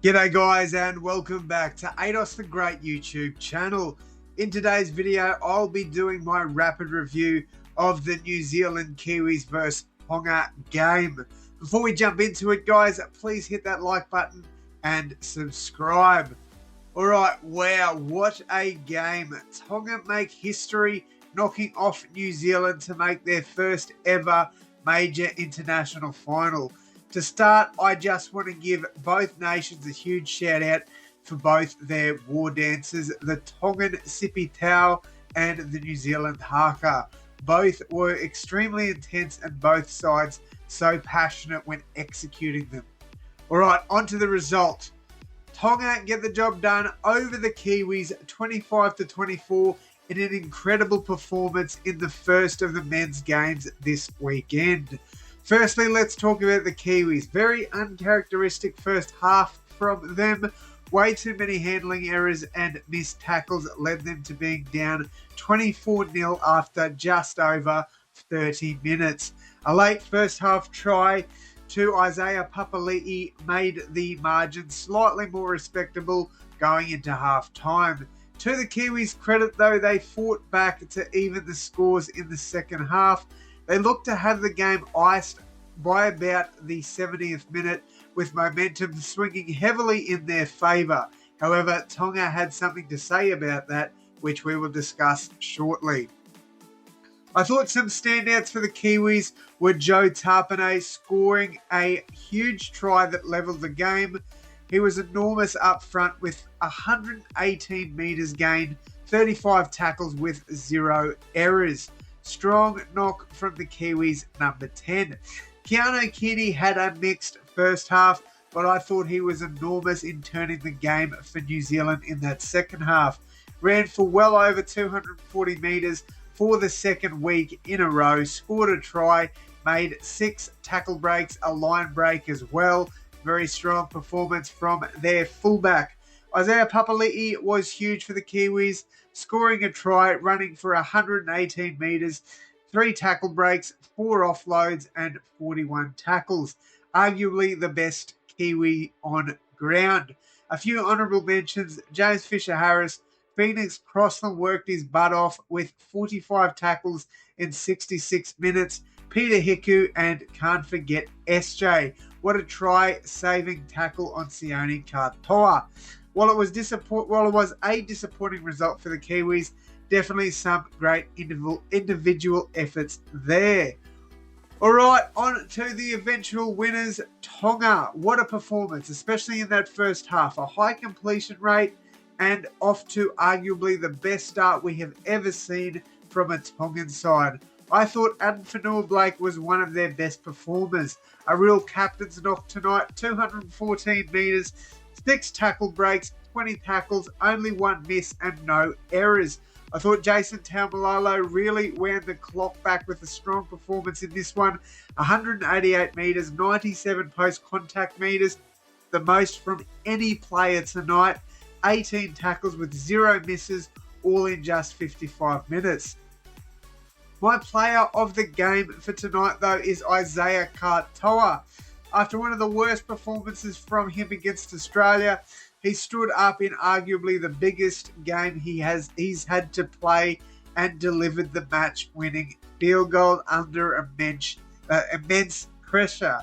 G'day guys and welcome back to AdosTheGreat YouTube channel. In today's video, I'll be doing my rapid review of the New Zealand Kiwis vs Tonga game. Before we jump into it guys, please hit that like button and subscribe. Alright, wow, what a game. Tonga make history, knocking off New Zealand to make their first ever major international final. To start, I just want to give both nations a huge shout out for both their war dances, the Tongan Sipi Tau and the New Zealand Haka. Both were extremely intense and both sides so passionate when executing them. Alright, on to the result. Tonga get the job done over the Kiwis 25-24 in an incredible performance in the first of the men's games this weekend. Firstly, let's talk about the Kiwis. Very uncharacteristic first half from them. Way too many handling errors and missed tackles led them to being down 24-0 after just over 30 minutes. A late first half try to Isaiah Papali'i made the margin slightly more respectable going into half time. To the Kiwis' credit though, they fought back to even the scores in the second half. They looked to have the game iced by about the 70th minute, with momentum swinging heavily in their favour. However, Tonga had something to say about that, which we will discuss shortly. I thought some standouts for the Kiwis were Joe Tapine scoring a huge try that levelled the game. He was enormous up front with 118 metres gained, 35 tackles with 0 errors. Strong knock from the Kiwis, number 10. Keano Kini had a mixed first half, but I thought he was enormous in turning the game for New Zealand in that second half. Ran for well over 240 metres for the second week in a row, scored a try, made 6 tackle breaks, a line break as well. Very strong performance from their fullback. Isaiah Papali'i was huge for the Kiwis, scoring a try, running for 118 metres, 3 tackle breaks, 4 offloads and 41 tackles. Arguably the best Kiwi on ground. A few honourable mentions: James Fisher-Harris, Phoenix Crossland worked his butt off with 45 tackles in 66 minutes. Peter Hiku, and can't forget SJ. What a try-saving tackle on Sione Katoa. While it was a disappointing result for the Kiwis, definitely some great individual efforts there. All right, on to the eventual winners, Tonga. What a performance, especially in that first half. A high completion rate and off to arguably the best start we have ever seen from a Tongan side. I thought Adam Fanua-Blake was one of their best performers. A real captain's knock tonight, 214 metres, 6 tackle breaks, 20 tackles, only 1 miss and no errors. I thought Jason Taumalolo really wound the clock back with a strong performance in this one. 188 metres, 97 post-contact metres, the most from any player tonight. 18 tackles with 0 misses, all in just 55 minutes. My player of the game for tonight, though, is Isaiah Katoa. After one of the worst performances from him against Australia, he stood up in arguably the biggest game he's had to play and delivered the match-winning field goal under immense pressure.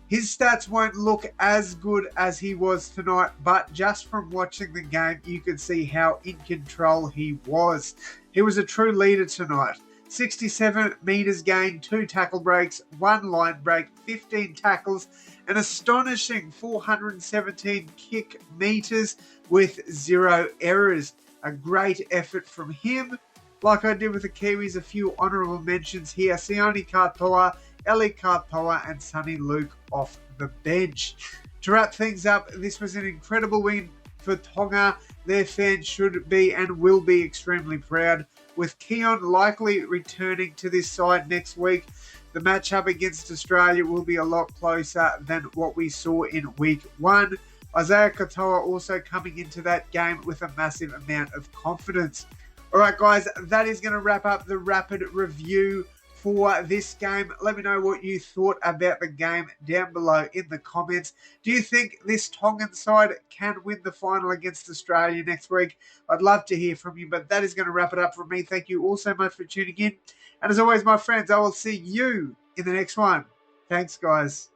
His stats won't look as good as he was tonight, but just from watching the game, you could see how in control he was. He was a true leader tonight. 67 metres gained, 2 tackle breaks, 1 line break, 15 tackles, an astonishing 417 kick metres with 0 errors. A great effort from him. Like I did with the Kiwis, a few honourable mentions here. Sione Katoa, Eli Katoa and Sonny Luke off the bench. To wrap things up, this was an incredible win for Tonga. Their fans should be and will be extremely proud. With Keon likely returning to this side next week, the matchup against Australia will be a lot closer than what we saw in week 1. Isaiah Katoa also coming into that game with a massive amount of confidence. All right, guys, that is going to wrap up the rapid review for this game. Let me know what you thought about the game down below in the comments. Do you think this Tongan side can win the final against Australia next week? I'd love to hear from you, but that is going to wrap it up from me. Thank you all so much for tuning in. And as always, my friends, I will see you in the next one. Thanks, guys.